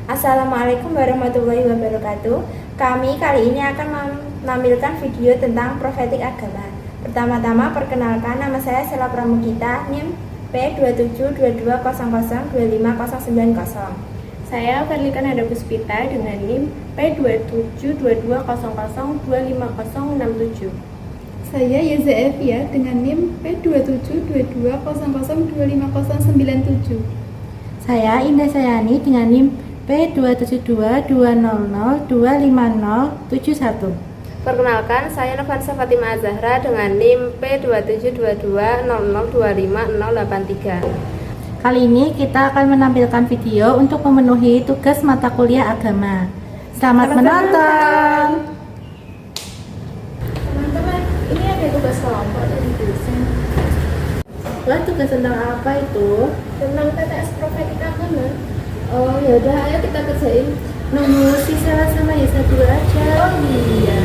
Assalamualaikum warahmatullahi wabarakatuh. Kami kali ini akan menampilkan video tentang profetik agama. Pertama-tama perkenalkan, nama saya Sela Pramukita, NIM P2722002590. Saya Verlika Nada Puspita dengan NIM P272200255067. Saya Yeza Evia dengan NIM P272200255097. Saya Indah Sayani dengan NIM P27220255071. Perkenalkan, saya Novansa Fatima Azahra dengan NIM P272200256083. Kali ini kita akan menampilkan video untuk memenuhi tugas mata kuliah agama. Selamat menonton. Teman-teman, ini ada tugas kelompok dari dosen. Wah, tugas tentang apa itu? Tentang TTS profetik agama. Oh, yaudah, ayo kita kerjain. Nunggu si Sela sama Yesa dulu aja. Oh iya.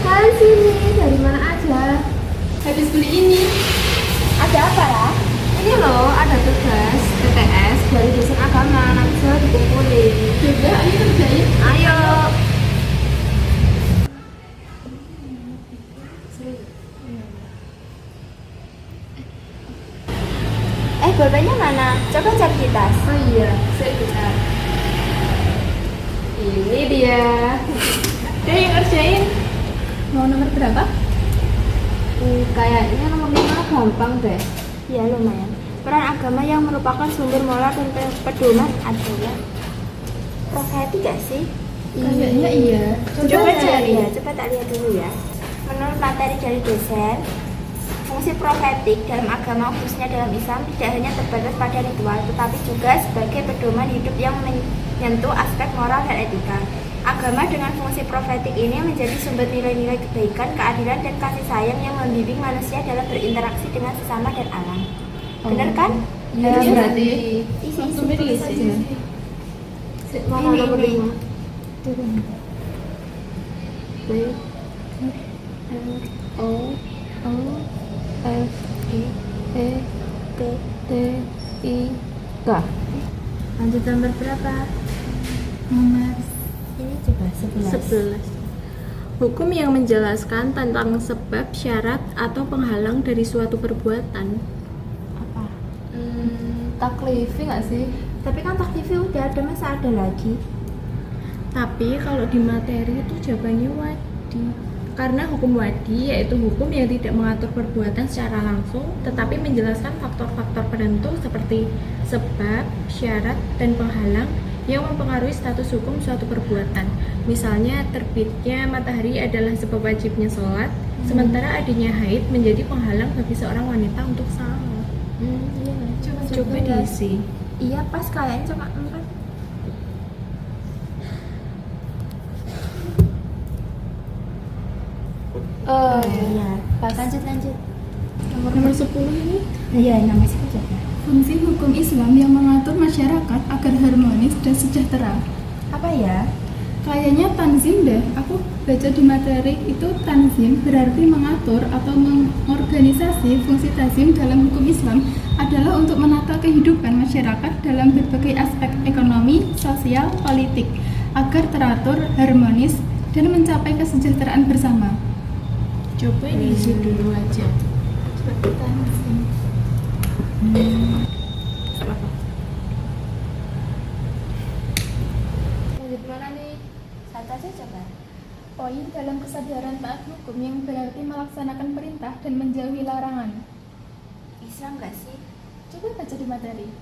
Kalian sini, dari mana aja? Habis beli ini. Ada apa ya? Ini loh, ada tugas TTS dari dosen agama. Nanti saya dikumpulin. Juga ayo kerjain. Ayo. Bolpennya mana? Coba cari di tas. Oh iya, saya bentar. Ini dia. Deh, yang ngerjain. Mau nomor berapa? Kayaknya nomor 5 gampang deh. Ya, lumayan. Peran agama yang merupakan sumber moral dan pedoman adalah profetik gak sih? Kayaknya iya. Coba cari ya, coba tak lihat dulu ya. Menurut materi dari dosen, fungsi profetik dalam agama khususnya dalam Islam tidak hanya terbatas pada ritual, tetapi juga sebagai pedoman hidup yang menyentuh aspek moral dan etika. Agama dengan fungsi profetik ini menjadi sumber nilai-nilai kebaikan, keadilan, dan kasih sayang yang membimbing manusia dalam berinteraksi dengan sesama dan alam. Benar kan? Iya, berarti Isi saja. Mana nomor 5? B L O O F I E T T I K. Lanjut nomor berapa? Nomor Ini coba 11. 11. Hukum yang menjelaskan tentang sebab, syarat, atau penghalang dari suatu perbuatan. Apa? taklifi nggak sih? Tapi kan taklifi udah ada, masa ada lagi? Tapi kalau di materi itu jawabannya wadi. Karena hukum wadi yaitu hukum yang tidak mengatur perbuatan secara langsung, tetapi menjelaskan faktor-faktor penentu seperti sebab, syarat, dan penghalang yang mempengaruhi status hukum suatu perbuatan. Misalnya, terbitnya matahari adalah sebab wajibnya sholat, sementara adanya haid menjadi penghalang bagi seorang wanita untuk salat. Iya. Coba diisi. Iya, pas kalian cuma 4. Iya. Lanjut. Nomor 10 ini. Iya, nama sih coba. Fungsi hukum Islam yang mengatur masyarakat agar harmonis dan sejahtera. Apa ya? Kayaknya tanzim deh. Aku baca di materi itu tanzim berarti mengatur atau mengorganisasi. Fungsi tanzim dalam hukum Islam adalah untuk menata kehidupan masyarakat dalam berbagai aspek ekonomi, sosial, politik agar teratur, harmonis, dan mencapai kesejahteraan bersama. Coba diisi dulu aja. Tanzim. Lanjut mana nih? Satu aja coba. Poin dalam kesadaran taat hukum yang berarti melaksanakan perintah dan menjauhi larangan. Islam gak sih? Coba baca di materi.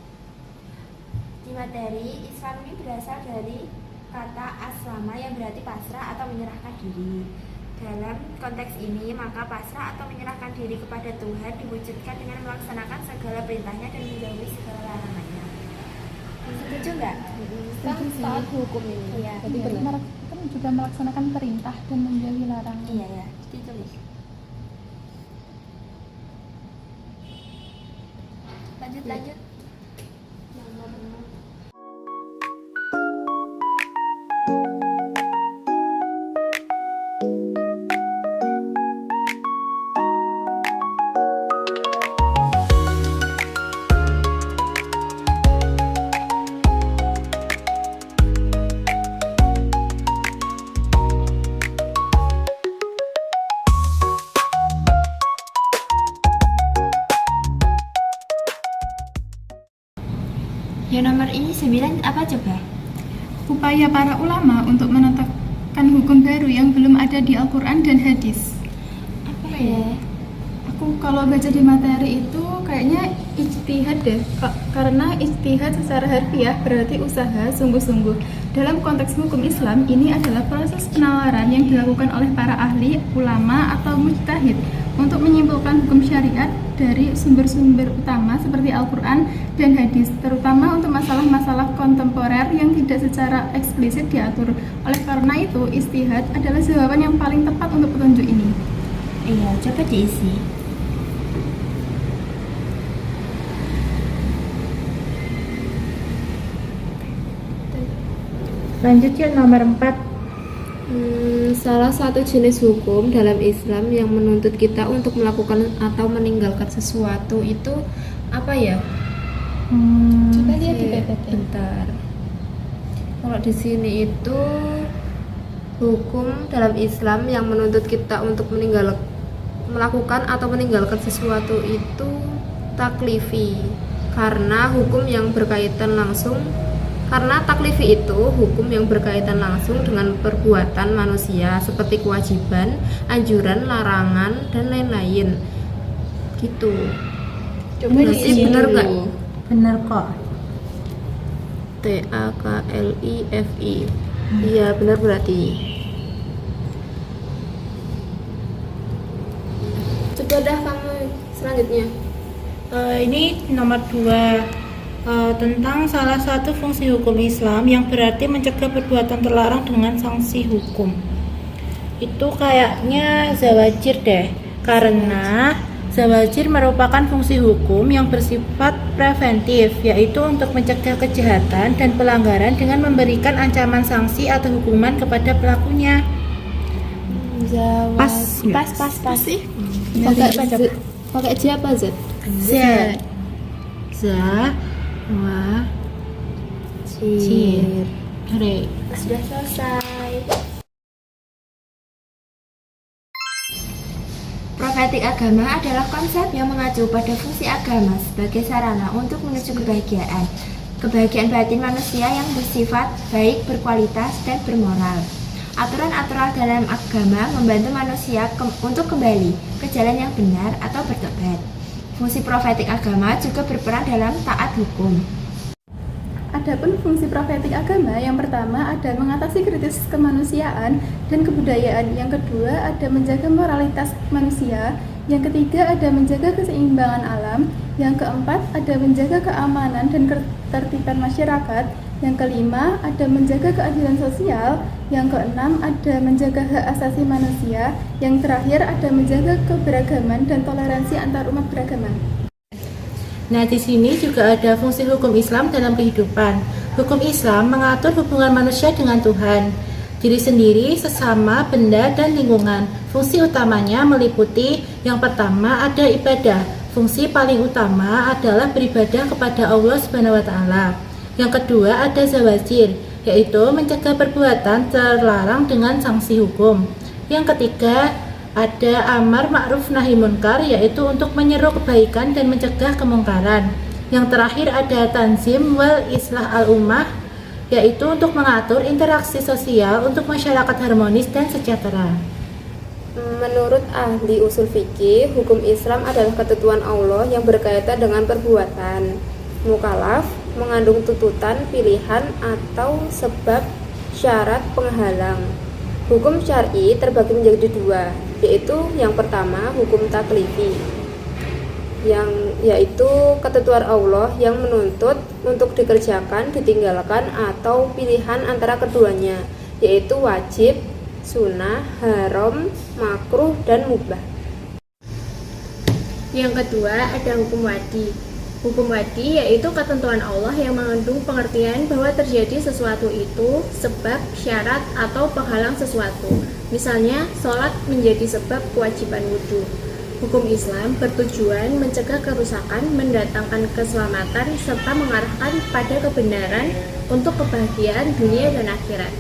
Di materi, Islam ini berasal dari kata aslama yang berarti pasrah atau menyerahkan diri. Dalam konteks ini, maka pasrah atau menyerahkan diri kepada Tuhan diwujudkan dengan melaksanakan segala perintahnya dan menjauhi segala larangannya. Setuju nggak? Taat hukum ini. Iya. Jadi kan juga melaksanakan perintah dan menjauhi larangan. Iya ya, ditulis. Lanjut. Video nomor ini 9 apa coba? Upaya para ulama untuk menetapkan hukum baru yang belum ada di Al-Quran dan hadis. Apa ya? Aku kalau baca di materi itu kayaknya ijtihad deh, karena ijtihad secara harfiah berarti usaha sungguh-sungguh. Dalam konteks hukum Islam, ini adalah proses penalaran yang dilakukan oleh para ahli, ulama, atau mujtahid untuk menyimpulkan hukum syariat dari sumber-sumber utama seperti Al-Quran dan hadis, terutama untuk masalah-masalah kontemporer yang tidak secara eksplisit diatur. Oleh karena itu, ijtihad adalah jawaban yang paling tepat untuk petunjuk ini. Iya, coba diisi. Lanjut yuk nomor 4. Salah satu jenis hukum dalam Islam yang menuntut kita untuk melakukan atau meninggalkan sesuatu itu apa ya? Coba lihat di PPT. Bentar. Kalau di sini itu hukum dalam Islam yang menuntut kita untuk melakukan atau meninggalkan sesuatu itu taklifi. Karena taklifi itu hukum yang berkaitan langsung dengan perbuatan manusia seperti kewajiban, anjuran, larangan, dan lain-lain. Gitu. Coba Berarti benar nggak? Bener kok. TAKLIFI. Iya, benar berarti. Coba dah kamu selanjutnya. Ini nomor 2. Tentang salah satu fungsi hukum Islam yang berarti mencegah perbuatan terlarang dengan sanksi hukum. Itu kayaknya zawajir deh, karena zawajir merupakan fungsi hukum yang bersifat preventif, yaitu untuk mencegah kejahatan dan pelanggaran dengan memberikan ancaman sanksi atau hukuman kepada pelakunya. Pas sih. Pakai J apa Z? Z. Jir. Sudah selesai. Profetik agama adalah konsep yang mengacu pada fungsi agama sebagai sarana untuk menuju kebahagiaan. Kebahagiaan batin manusia yang bersifat baik, berkualitas, dan bermoral. Aturan-aturan dalam agama membantu manusia untuk kembali ke jalan yang benar atau bertobat. Fungsi profetik agama juga berperan dalam taat hukum. Adapun fungsi profetik agama yang pertama ada mengatasi krisis kemanusiaan dan kebudayaan, yang kedua ada menjaga moralitas manusia, yang ketiga ada menjaga keseimbangan alam, yang keempat ada menjaga keamanan dan ketertiban masyarakat, yang kelima ada menjaga keadilan sosial, yang keenam ada menjaga hak asasi manusia, yang terakhir ada menjaga keberagaman dan toleransi antar umat beragama. Nah, di sini juga ada fungsi hukum Islam dalam kehidupan. Hukum Islam mengatur hubungan manusia dengan Tuhan, diri sendiri, sesama, benda, dan lingkungan. Fungsi utamanya meliputi yang pertama ada ibadah. Fungsi paling utama adalah beribadah kepada Allah Subhanahu wa taala. Yang kedua ada zawajir, yaitu mencegah perbuatan terlarang dengan sanksi hukum. Yang ketiga ada amar ma'ruf nahi munkar, yaitu untuk menyeru kebaikan dan mencegah kemungkaran. Yang terakhir ada tanzim wal islah al-ummah, yaitu untuk mengatur interaksi sosial untuk masyarakat harmonis dan sejahtera. Menurut ahli usul fikih, hukum Islam adalah ketentuan Allah yang berkaitan dengan perbuatan. Mukalaf mengandung tuntutan, pilihan, atau sebab, syarat, penghalang. Hukum syar'i terbagi menjadi dua, yaitu yang pertama hukum taklifi, yaitu ketentuan Allah yang menuntut untuk dikerjakan, ditinggalkan, atau pilihan antara keduanya, yaitu wajib, sunnah, haram, makruh, dan mubah. Yang kedua ada hukum wadi. Hukum wadi yaitu ketentuan Allah yang mengandung pengertian bahwa terjadi sesuatu itu sebab, syarat, atau penghalang sesuatu. Misalnya, sholat menjadi sebab kewajiban wudhu. Hukum Islam bertujuan mencegah kerusakan, mendatangkan keselamatan, serta mengarahkan pada kebenaran untuk kebahagiaan dunia dan akhirat.